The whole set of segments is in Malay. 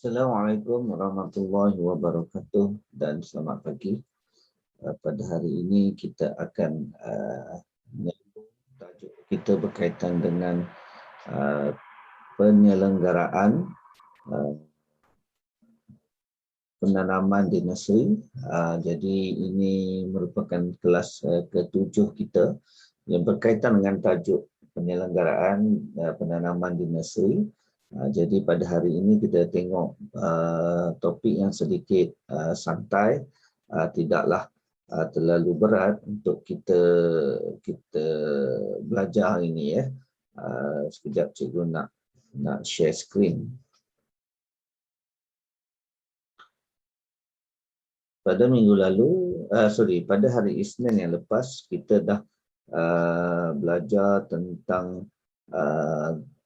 Assalamualaikum warahmatullahi wabarakatuh dan selamat pagi. Pada hari ini kita akan menyambung tajuk kita berkaitan dengan penyelenggaraan penanaman di nursery. Jadi ini merupakan kelas ke-7 kita yang berkaitan dengan tajuk penyelenggaraan penanaman di nursery. Jadi pada hari ini kita tengok topik yang sedikit santai, tidaklah terlalu berat untuk kita belajar hari ini ya. Sekejap cikgu nak share screen. Pada minggu lalu, pada hari Isnin yang lepas kita dah belajar tentang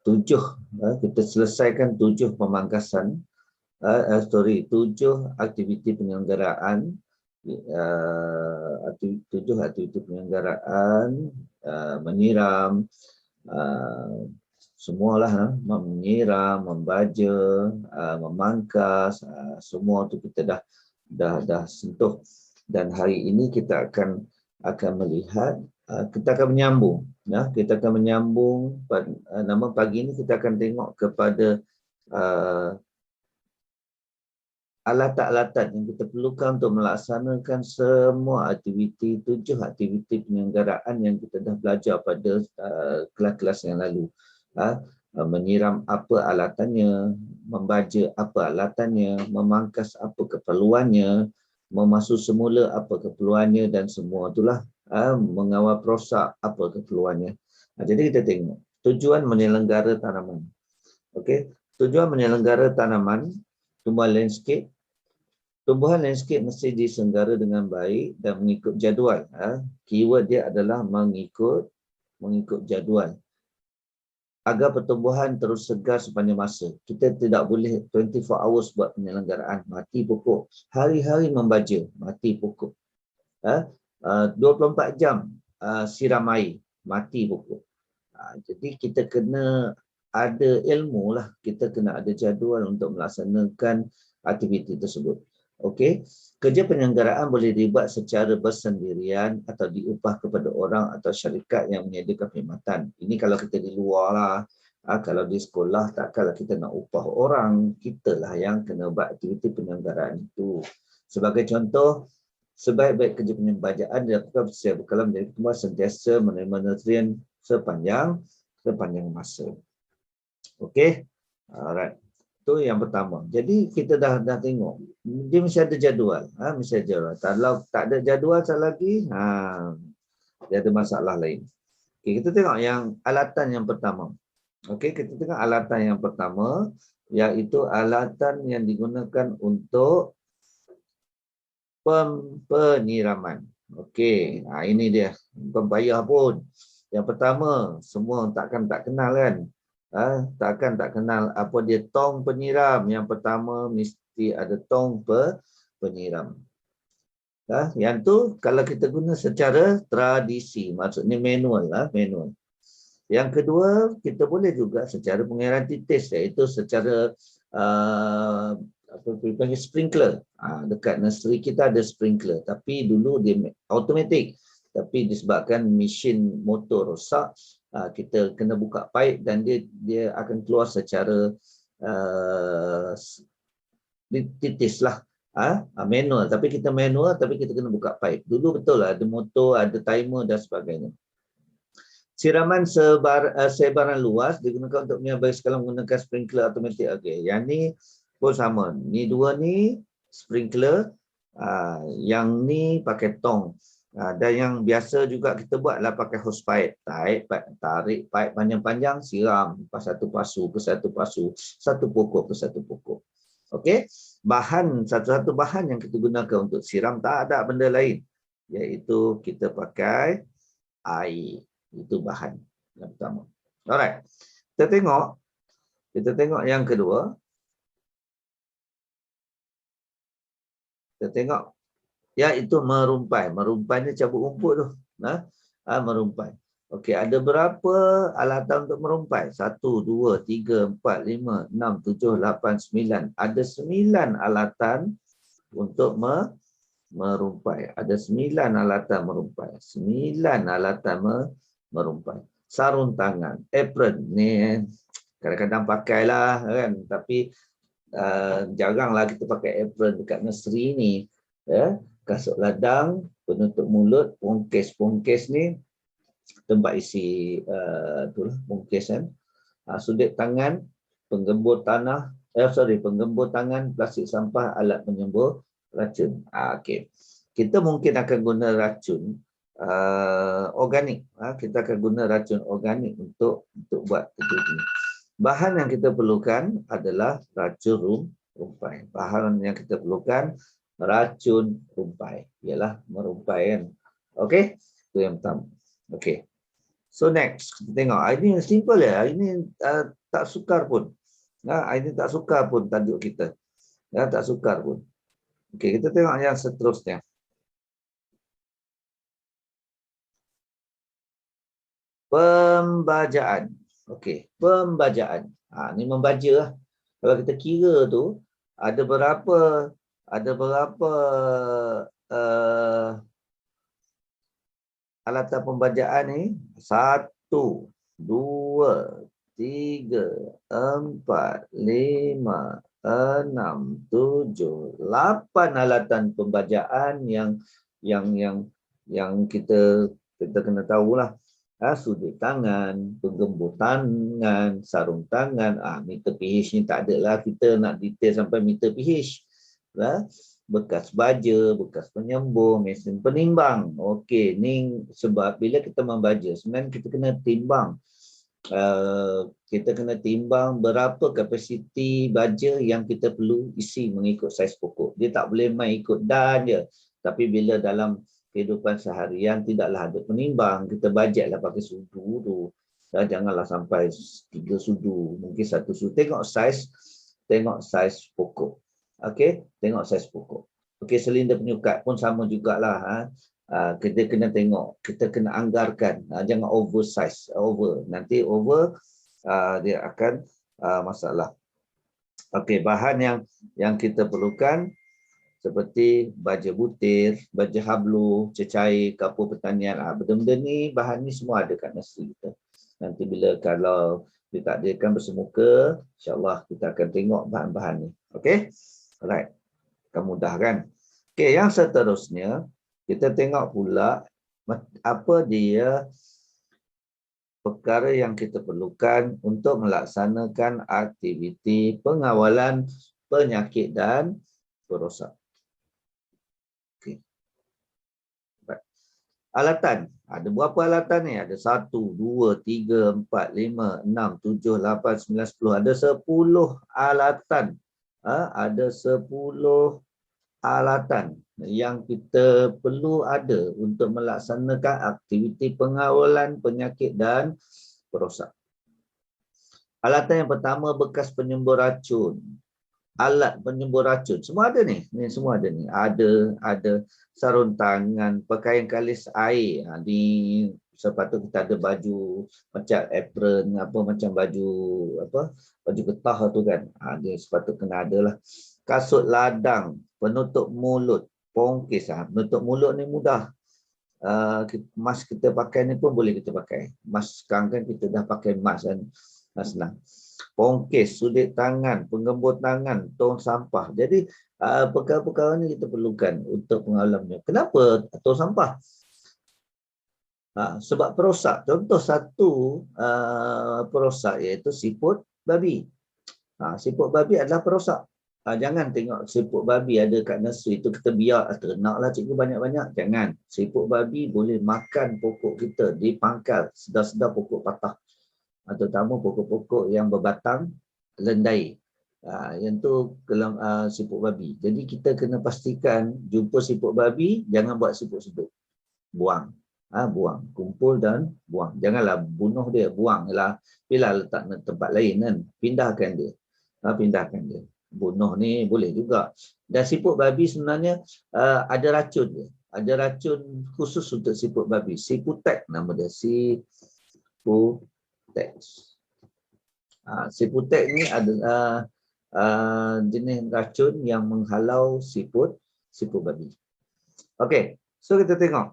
7, kita selesaikan 7 pemangkasan, 7 aktiviti penyelenggaraan, 7 aktiviti penyelenggaraan, menyiram, semualah, menyiram, membaja, memangkas, semua tu kita dah sentuh. Dan hari ini kita akan melihat, kita akan menyambung, kita akan menyambung. Nama pagi ini kita akan tengok kepada alatan-alatan yang kita perlukan untuk melaksanakan semua aktiviti, 7 aktiviti penyelenggaraan yang kita dah belajar pada kelas-kelas yang lalu. Menyiram apa alatannya, membaja apa alatannya, memangkas apa keperluannya, memasuk semula apa keperluannya, dan semua itulah mengawal prosak apa keperluannya. Jadi kita tengok tujuan menyelenggara tanaman. Okey, tujuan menyelenggara tanaman, tumbuhan landscape. Tumbuhan landscape mesti diselenggara dengan baik dan mengikut jadual. Keyword dia adalah mengikut jadual, agar pertumbuhan terus segar sepanjang masa. Kita tidak boleh 24 hours buat penyelenggaraan, mati pokok. Hari-hari membaja, mati pokok. 24 jam siram air, mati pokok. Jadi kita kena ada ilmu lah, kita kena ada jadual untuk melaksanakan aktiviti tersebut. Okey, kerja penyelenggaraan boleh dibuat secara bersendirian atau diupah kepada orang atau syarikat yang menyediakan perkhidmatan. Ini kalau kita di luar lah. Kalau di sekolah, takkanlah kita nak upah orang, kita lah yang kena buat aktiviti penyelenggaraan itu. Sebagai contoh, sebaik-baik kerja penyembajaan dilakukan secara berkala menjadi pertumbuhan sentiasa menerima nutrien sepanjang masa. Okey, alright. Itu yang pertama. Jadi kita dah tengok, dia mesti ada jadual. Mesti ada jadual. Kalau tak ada jadual lagi, dia ada masalah lain. Okey, kita tengok yang alatan yang pertama. Okey, kita tengok alatan yang pertama, iaitu alatan yang digunakan untuk penyiraman. Okey, ini dia. Bukan payah pun. Yang pertama, semua tak kenal kan? Takkan tak kenal apa dia tong penyiram. Yang pertama mesti ada tong penyiram. Yang tu kalau kita guna secara tradisi, maksudnya manual lah, manual. Yang kedua, kita boleh juga secara pengairan titis, iaitu secara apa dipanggil sprinkler. Dekat nursery kita ada sprinkler, tapi dulu dia automatik. Tapi disebabkan mesin motor rosak, kita kena buka pipe dan dia akan keluar secara titis lah. Manual, tapi kita manual, tapi kita kena buka pipe. Dulu betul lah, ada motor, ada timer dan sebagainya. Siraman sebaran luas digunakan untuk menyabai skala menggunakan sprinkler automatik. Okey, yang ni pun sama. Ni dua ni sprinkler, yang ni pakai tong. Dan yang biasa juga kita buatlah pakai hose pipe. Tarik pipe panjang-panjang, siram satu pasu ke satu pasu, satu pokok ke satu pokok. Okey, satu-satu bahan yang kita gunakan untuk siram tak ada benda lain, iaitu kita pakai air. Itu bahan yang pertama. Alright. Kita tengok yang kedua. Kita tengok iaitu merumpai. Merumpai ni cabut rumput tu. Merumpai. Okey, ada berapa alatan untuk merumpai? 1, 2, 3, 4, 5, 6, 7, 8, 9. Ada 9 alatan untuk merumpai. Ada 9 alatan merumpai. 9 alatan merumpai. Sarung tangan, apron ni kadang-kadang pakailah kan, tapi jaranglah kita pakai apron dekat nursery ni. Ya, kasut ladang, penutup mulut, pongkes ni tempat isi itulah pongkes kan. Sudet tangan, penggembur tanah, penggembur tangan, plastik sampah, alat penyembur racun. Okey. Kita mungkin akan guna racun organik. Kita akan guna racun organik untuk buat kerja ini. Bahan yang kita perlukan adalah racun rumpai. Bahan yang kita perlukan racun rumpai. Ialah merumpai kan. Okey. Itu yang pertama. Okey. So next, kita tengok. Ini simple ya. Ini tak sukar pun. Ini tak sukar pun tajuk kita. Tak sukar pun. Okey, kita tengok yang seterusnya. Pembajaan. Okey, pembajaan. Ini membaja lah. Kalau kita kira tu, ada berapa alatan pembajaan ni? 1, 2, 3, 4, 5, 6, 7, 8 alatan pembajaan yang kita kena tahulah. Sudut tangan, penggembur tangan, sarung tangan. Meter pH ni tak ada lah, kita nak detail sampai meter pH. Bekas baja, bekas penyembur, mesin penimbang. Okey, ni sebab bila kita membaja, sebenarnya kita kena timbang. Kita kena timbang berapa kapasiti baja yang kita perlu isi mengikut saiz pokok. Dia tak boleh main ikut dan je. Tapi bila dalam kehidupan seharian tidaklah ada penimbang, kita bajetlah pakai sudu tu. Janganlah sampai 3 sudu, mungkin 1 sudu. Tengok saiz pokok. Okey, tengok saiz pokok. Okey, silinder penyukat pun sama jugalah. Kita kena tengok, kita kena anggarkan, jangan oversize, nanti over dia akan masalah. Okey, bahan yang kita perlukan seperti baja butir, baja hablu, cecair, kapur pertanian. Benda-benda ni, bahan ni semua ada kat nursery kita. Nanti bila kalau ditakdirkan bersemuka, insyaAllah kita akan tengok bahan-bahan ni. Okey? Alright. Akan mudah kan? Okey, yang seterusnya, kita tengok pula apa dia perkara yang kita perlukan untuk melaksanakan aktiviti pengawalan penyakit dan perosak. Alatan. Ada berapa alatan ni? Ada 1, 2, 3, 4, 5, 6, 7, 8, 9, 10. Ada 10 alatan. Ada 10 alatan yang kita perlu ada untuk melaksanakan aktiviti pengawalan penyakit dan perosak. Alatan yang pertama, bekas penyembur racun. Alat penyembur racun semua ada ni. Semua ada ni. Ada sarung tangan, pakaian kalis air. Ni sepatutnya kita ada baju macam apron, macam baju getah tu kan. Dia sepatutnya kena ada lah. Kasut ladang, penutup mulut, pongkis. Penutup mulut ni mudah. Mask kita pakai ni pun boleh kita pakai. Mask sekarang kan kita dah pakai mask kan. Senang. Pongkis, sudut tangan, penggembur tangan, tong sampah. Jadi perkara-perkara ni kita perlukan untuk pengawalannya. Kenapa tong sampah? Sebab perosak. Contoh satu perosak iaitu siput babi. Siput babi adalah perosak. Jangan tengok siput babi ada kat nursery itu kita biar ternaklah cikgu banyak-banyak. Jangan. Siput babi boleh makan pokok kita di pangkal, sedar-sedar pokok patah. Terutama pokok-pokok yang berbatang lendai. Yang tu siput babi. Jadi kita kena pastikan jumpa siput babi, jangan buat siput-siput. Buang. Buang. Kumpul dan buang. Janganlah bunuh dia, buang lah. Bila letak tempat lain kan, pindahkan dia. Pindahkan dia. Bunuh ni boleh juga. Dan siput babi sebenarnya ada racun dia. Ada racun khusus untuk siput babi. Siputek nama dia. Siputex. Siputex ni adalah jenis racun yang menghalau siput babi. Okey, so kita tengok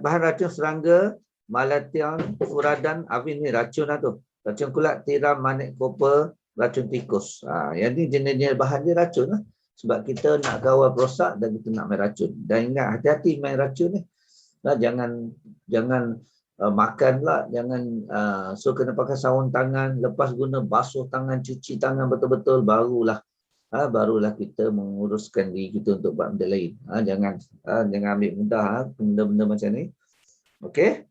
bahan racun serangga, malation, furadan, avin ni racun lah tu. Racun kulat, tiram, manik, koper, racun tikus. Yang ni jenis-jenis bahan dia racun lah. Sebab kita nak kawal perosak dan kita nak main racun. Dan ingat, hati-hati main racun ni. Jangan makan pula, jangan so kena pakai sarung tangan, lepas guna basuh tangan, cuci tangan betul-betul, barulah kita menguruskan diri kita untuk buat benda lain. Jangan ambil mudah benda-benda macam ni. Okey.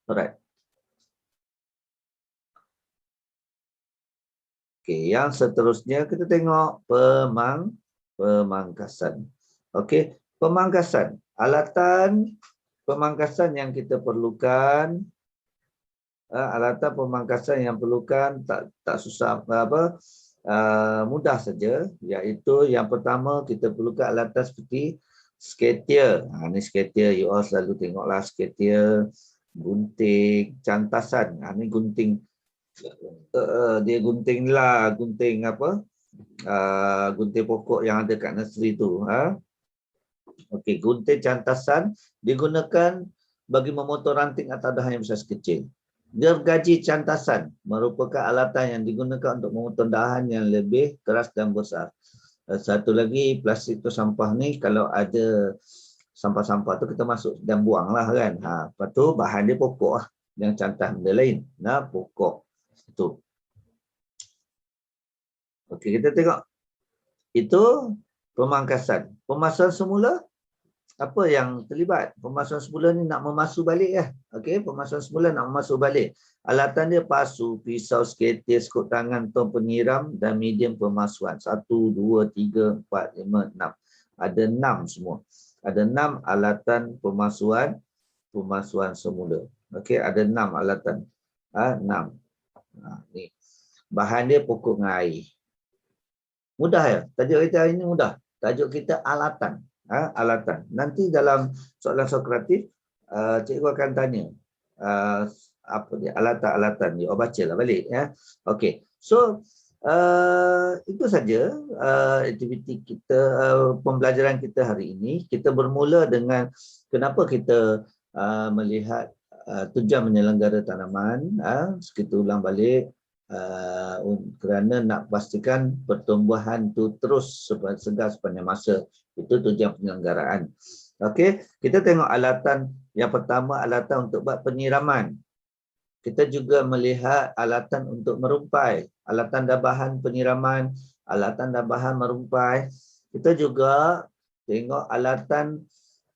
Alright. Okey, yang seterusnya kita tengok pemangkasan. Okey, pemangkasan. Alatan pemangkasan yang kita perlukan, alatan pemangkasan yang perlukan tak susah mudah saja, iaitu yang pertama kita perlukan alatan seperti skater. Ni skater, you all selalu tengoklah skater, gunting, cantasan. Ni gunting, dia gunting gunting pokok yang ada kat nursery tu. Okey, gunting cantasan digunakan bagi memotong ranting atau dahan yang besar sekecil. Gergaji cantasan merupakan alatan yang digunakan untuk memotong dahan yang lebih keras dan besar. Satu lagi, plastik tu sampah ni, kalau ada sampah-sampah tu kita masuk dan buang lah kan. Lepas tu bahan dia pokok lah. Yang cantas benda lain. Pokok. Itu. Okey, kita tengok. Itu pemangkasan. Pemasuhan semula, apa yang terlibat? Pemasuhan semula ni nak memasuk balik ya. Okey, pemasuhan semula nak memasuk balik. Alatan dia pasu, pisau, skater, skop tangan, tong penyiram dan medium pemasuhan. 1, 2, 3, 4, 5, 6. Ada 6 semua. Ada 6 alatan pemasuhan semula. Okey, ada 6 alatan. 6. Ni. Bahan dia pokok dengan air. Mudah ya? Tajuk kita hari ini mudah. Tajuk kita alatan. Alatan. Nanti dalam soalan Sokratif, cikgu akan tanya apa dia alatan-alatan. You bacalah balik ya. Okey. So itu saja aktiviti kita, pembelajaran kita hari ini. Kita bermula dengan kenapa kita melihat tujuan menyelenggara tanaman. Kita ulang balik. Kerana nak pastikan pertumbuhan tu terus segar sepanjang masa. Itu tujuan penyelenggaraan. Okey, kita tengok alatan yang pertama, alatan untuk buat penyiraman. Kita juga melihat alatan untuk merumpai, alatan dan bahan penyiraman, alatan dan bahan merumpai. Kita juga tengok alatan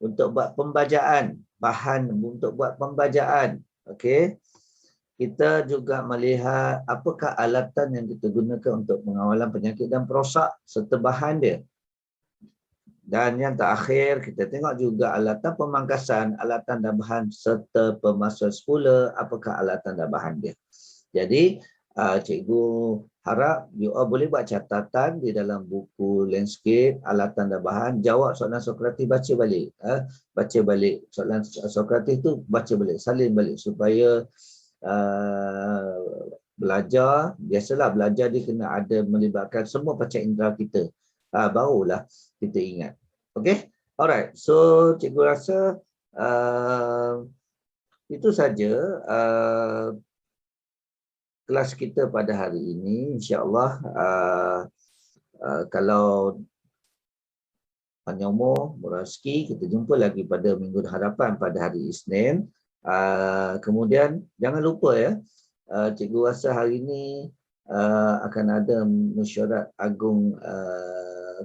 untuk buat pembajaan, bahan untuk buat pembajaan. Okey. Kita juga melihat apakah alatan yang kita gunakan untuk pengawalan penyakit dan perosak serta bahan dia. Dan yang terakhir, kita tengok juga alatan pemangkasan, alatan dan bahan serta pemasuhan semula, apakah alatan dan bahan dia. Jadi, cikgu harap you all boleh buat catatan di dalam buku landscape, alatan dan bahan, jawab soalan Sokratif, baca balik. Baca balik soalan Sokratif tu, baca balik, salin balik supaya belajar, biasalah belajar dia kena ada melibatkan semua panca indera kita. Barulah kita ingat. Okey? Alright. So, cikgu rasa itu saja kelas kita pada hari ini. InsyaAllah kalau panjang umur, rezeki, kita jumpa lagi pada minggu hadapan pada hari Isnin. Kemudian jangan lupa ya, cikgu rasa hari ini akan ada mesyuarat agung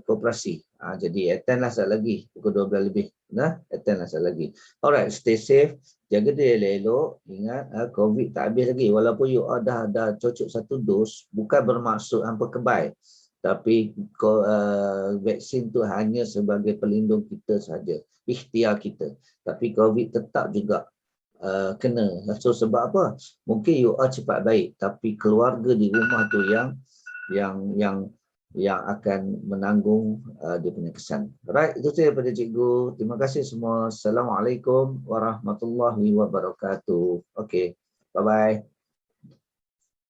koperasi. Jadi attend lah sekali lagi pukul 12 lebih. Attend lah sekali lagi. Alright, stay safe, jaga diri elok-elok. Ingat COVID tak habis lagi. Walaupun you dah cocok 1 dos, bukan bermaksud hampa kebal. Tapi vaksin tu hanya sebagai pelindung kita saja, ikhtiar kita. Tapi COVID tetap juga kena. So sebab apa? Mungkin you all cepat baik, tapi keluarga di rumah tu yang yang akan menanggung dia punya kesan. Alright, itu saja daripada cikgu. Terima kasih semua. Assalamualaikum warahmatullahi wabarakatuh. Okay, bye-bye.